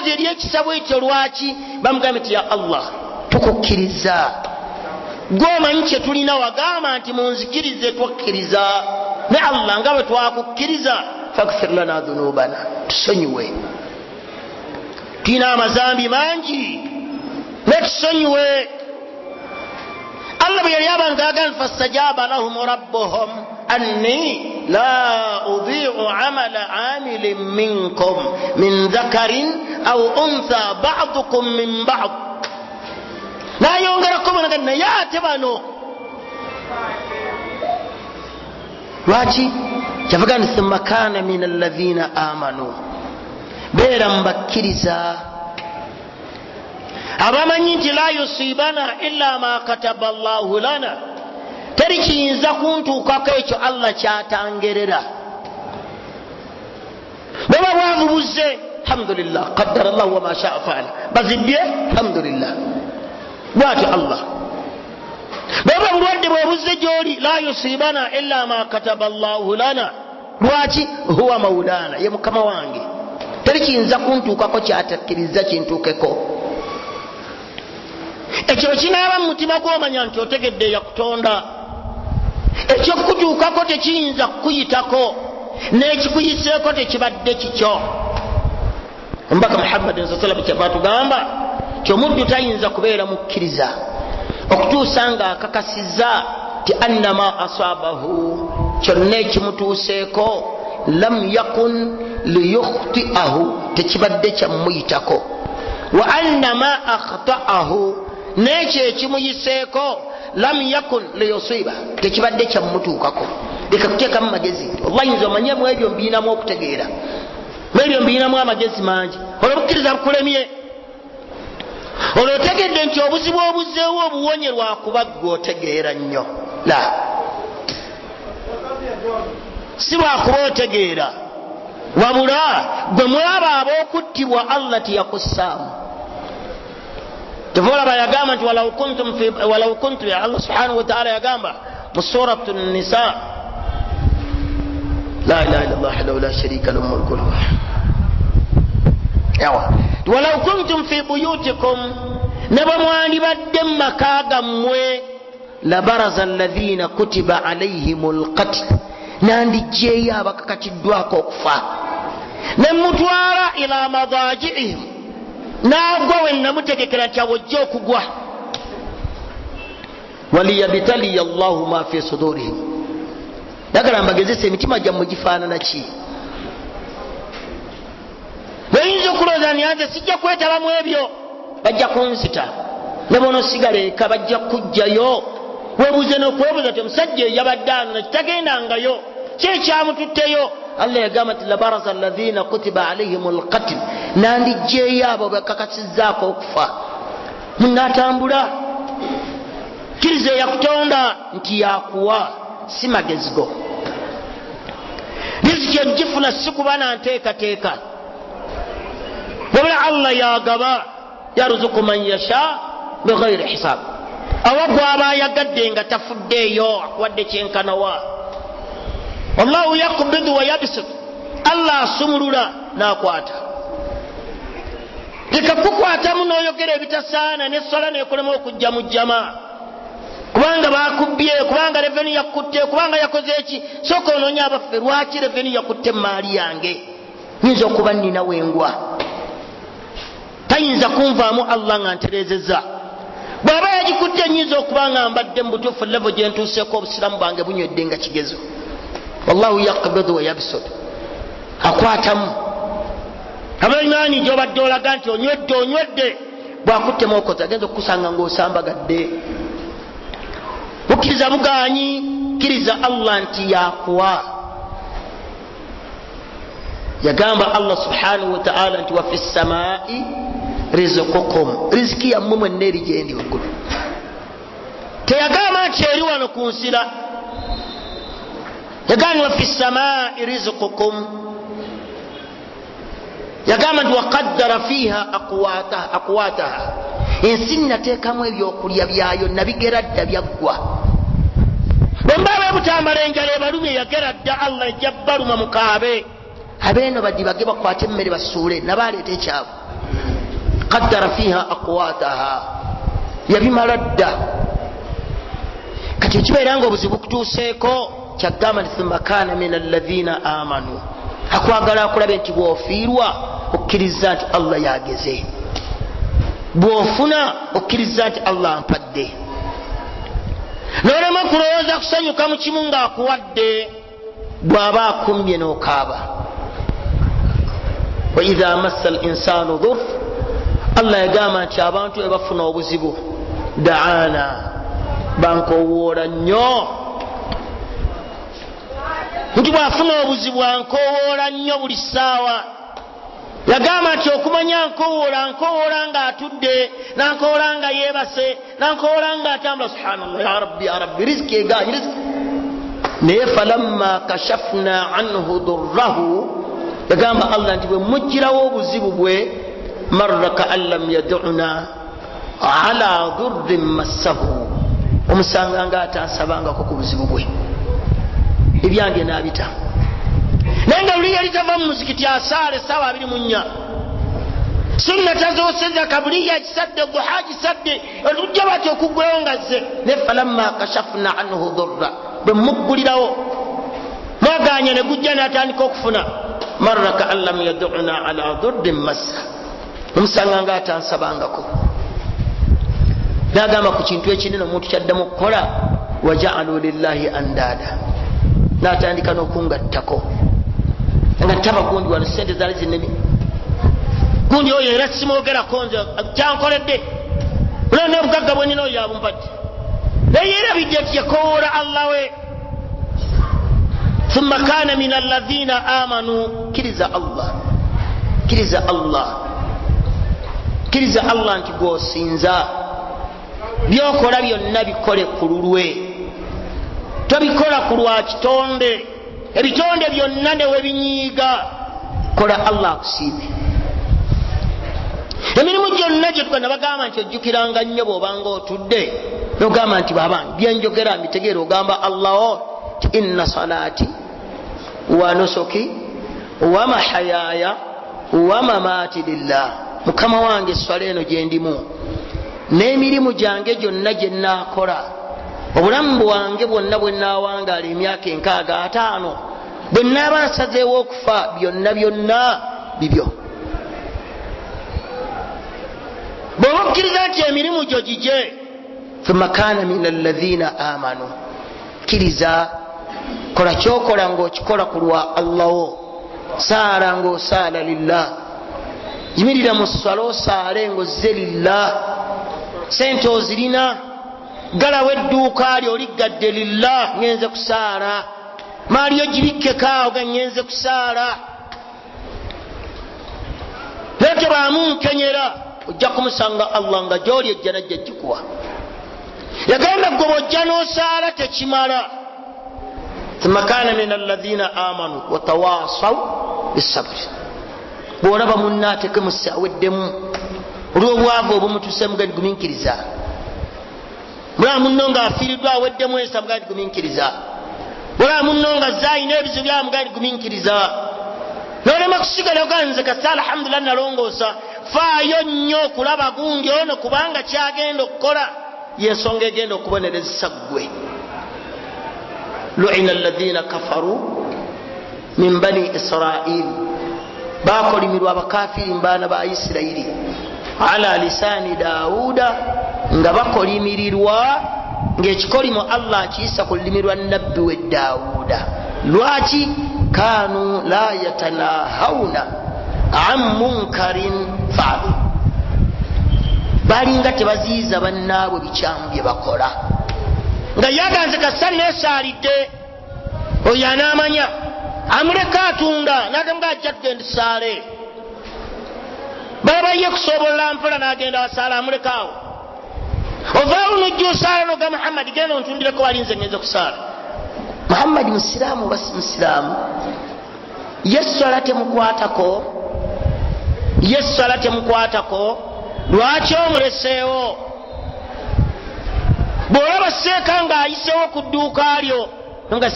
eddoboozi ery'ekisabo ekyo lwaki bamugamba nti ya Allah tukukkiriza gwomanyi kye tulina wagamba nti munzikirize twakkiriza ne Allah nga bwe twakukkiriza faghfir lana dhunubana tusonyiwe tulina amazambi mangi ne tusonyiwe Allah bwe yali abantu agamba fastajaba lahum rabbuhum anni la udhi'u amala amilin minkum min dhakarin aw untha ba'dukum min ba'd nayongerako naye ate bano lwaki kyavuga nti thumma kana min alladhina amanu beera mubakkiriza abamanyi nti la yusibana illa ma kataba Allahu lana teri kiyinza kuntuukako ekyo Allah kyatangerera bweba bwavubuze alhamdulillah qaddara Allah wa ma sha'a fa'ala bazibye alhamdulillah bwati Allah bweba bulwadde bwebuze gyoli la yusibana illa ma kataba Allahu lana lwaki huwa maulana ye mukama wange teri kiyinza kuntuukako kyatakkiriza kintuukeko ekyo kinaaba mu mutima gw'omanya nti otegedde yakutonda ekyokutuukako tekiyinza kukuyitako n'ekikuyiseeko tekibadde kikyo omubaka Muhammadin sallallahu alaihi wasallam kyava tugamba kyomuddu tayinza kubeera mukkiriza okutuusa nga akakasizza ti annama asabahu kyonna ekimutuuseeko lam yakun liyukhti'ahu tekibadde kyamuyitako wa annama akhta'ahu n'ekyo ekimuyiseeko lam yakun liyusiba tekibadde kyamutuukako leka kuteekamu magezi wallahi nze omanyemu ebyo mbiinamu okutegeera ebyo mbiinamu amagezi mangi olwo bukkiriza bukulemye olwo otegedde nti obuzibu obuzzeewo obuwonye lwakuba ggwe otegeera nnyo la si lwakuba otegeera wabula gwe mwaba ab'okuttibwa Allah tiyakussaamu tevolaba yagamba nti walau kuntum ya Allah subhanahu wa ta'ala yagamba mu suratu nisa la ilaha illallah wahdahu la sharika lahu mulku yawa walau kuntum fi buyutikum nabwa mwandibadde mu maka gammwe labaraza alladhina kutiba alayhimul qatl nandijjeeyo abakakatiddwako okufa nemutwala ila madaji'ihim naagwa wennamutegekera nti awojja okugwa waliyabtaliya Allahu ma fi sudurihim dagala mbagezesa emitima gyammwe gifaanana ki bayinza okulowooza nti nze sijja kwetabamu ebyo bajja kunzita ne bono sigala eka bajja kujjayo webuze n'okwebuza ti omusajja yabadde ano nakitagendangayo kyekyamututteyo Allah yagamba nti labaraza alladhina kutiba alayhimul qatl nandijjeeyo abo bakakasizzaako okufa munaatambula kkiriza eyakutonda nti yakuwa si magezi go riziki egifuna si kuba nanteekateeka wabula Allah yagaba yaruzuku man yasha bighayri hisab awa gwaba ayagadde nga tafuddeeyo akuwadde kyenkanawa wallahu yaqbidu wa yabsut Allah asumulula nakwata tekakukwatamu n'oyogera ebitasaana n'essola neekolemu okujja mu jjama kubanga bakubye kubanga reveni yakutte kubanga yakoze eki sooka onoonya abaffe lwaki reveni yakutte maali yange nyinza okuba nnina wengwa tayinza kunvaamu Allah nga ntereezezza bw'aba yagikutte nyinza okuba nga mbadde mu butuufu levo gye ntuuseeko obusiramu bwange bunywedde nga kigezo wallahu yaqbidu wa yabsut akwatamu abalimani gy'obadde olaga nti onywedde bwakuttemu okoza agenza okukusanga ng'osambagadde bukkiriza buganyi kkiriza Allah nti yakuwa yagamba Allah subhanahu wa ta'ala nti wa fi ssamaa'i rizqukum riziki yammwe mwenna eri gyendi waggulu teyagamba nti eri wano ku nsira yagamba wa fi ssamaa'i rizqukum yagamba nti waqaddara fiha aqwataha ensi nateekamu ebyokulya byayo nabigeradda byaggwa bwembaba ebutambala enjala ebalumye yageradda Allah ejja baluma mukaabe abeeno badibage bakwate emmere basuule nabaleeta ekyavu qaddara fiha aqwataha yabimala dda. kati ekibeera nga obuzibu kutuuseeko kyagamba nti thumma kana min alladhina amanu, akwagala akulabe nti bwofiirwa okkiriza nti Allah yageze, bwofuna okkiriza nti Allah ampadde, nolema kulowooza kusanyuka mu kimu ng'akuwadde, bw'aba akumbye n'okaaba. wa idha massa al insanu dhurr, Allah yagamba nti abantu ebafuna obuzibu daana, bankowoola nnyo, nti bwafuna obuzibu ankowoola nnyo buli ssaawa. yagamba nti okumanya nkowoola ng'atudde, nankowoola nga yeebase, nankowoola ng'atambula, subhanallah ya rabbi riziki eganyi riziki. naye falamma kashafna anhu durrahu, yagamba Allah nti bwe mugirawo obuzibu bwe, marra kaan lam yad'una ala durrin massahu, omusanga nga atansabangako ku buzibu bwe, ebyange n'abita. naye nga luli yali tava mu muzikiti asaala essaawa 24, sunna tazooseza, kabuliya kisadde, duha kisadde, olujja bati okuggulawo nga zze. naye falamma kashafna anhu durra, bwe muggulirawo mwaganya ne gujja n'atandika okufuna, marra kaan lam yad'una ala durrin massa, omusanga nga atansabangako. nagamba ku kintu ekinene omuntu kyaddamu okukola, waja'alu lillahi andada, natandika n'okungattako nga taba gundi wano sente zaali zinemi, gundi oyo era simwogerako nze kyankoledde, olwo n'obugagga bwenina oyo abumpadde, naye yerabidde nti yakowoola Allah we. thumma kana min alladhina amanu, kiriza Allah, kiriza Allah, kiriza Allah nti gwosinza, byokola byonna bikole ku lulwe, tobikola ku lwa kitonde. ebitonde byonna ne webinyiiga, kola Allah akusiime. emirimu gyonna gye tukana bagamba nti ojjukiranga nnyo bw'obanga otudde, nogamba nti babange byenjogera mbitegeera, ogamba Allah ti inna salati wa nusuki wa mahayaya wa mamati lillah, mukama wange eswala eno gyendimu n'emirimu gyange gyonna gye nnaakola, obulamu bwange bwonna bwe naawangaala emyaka 65, bwe naaba nsazeewo okufa, byonna byonna bibyo. bw'oba okkiriza nti emirimu gyo gije, thumma kana min alladhina amanu, kkiriza, kola kyokola ng'okikola ku lwa Allah wo, saala ng'osaala lillah, yimirira mu ssala osaale ng'ozze lillah, sente ozirina, galawo edduuka lyo oliggadde lillah, ngenze kusaala, maali yo gibikkekaawo ga ngenze kusaala, leetebwamu nkenyera, ojja kumusanga Allah nga gy'oli ejja najja gikuwa. yagamba gwe bw'ojja n'osaala tekimala. thumma kana min alladhina amanu watawasaw bisabri, bw'olaba munnaateeke musaaweddemu olw'obwavu obumutuse mugadi guminkiriza, bwolaba munno ng'afiiriddwa aweddemu ensa mugadi guminkiriza, bwolaba munno nga zaalina ebizibu bya mugadi guminkiriza, n'olema kusigala oganze kasa alhamdulillah nalongoosa, faayo nnyo okulaba gundi ono kubanga kyagenda okukola yensonga egenda okubonerezesa ggwe. lu'ina alladhina kafaru min bani israil, bakolimirwa abakafiri mbaana ba Isirayiri, ala lisani Dawuda, nga bakolimirirwa ng'ekikolimo Allah akiyisa ku lulimi lwa nabbi we Dawuda. lwaki? kanu la yatanahawna an munkarin faalu, balinga tebaziyiza bannaabwe bikyamu bye bakola. nga yaganze kasa nesaalidde, oyo anaamanya, amuleka atunda n'agamuga ajja tugenda saale, baba ye kusobola mpola n'agenda wasaala, amulekaawo. ovaawo nojja osaala noga Muhammad genda ontundireko walinze ngenze kusaala. Muhammad musiraamu oba si musiraamu? yeswala temukwatako, yeswala temukwatako, lwaki omuleseewo? bw'olaba seeka ng'ayiseewo ku dduuka lyo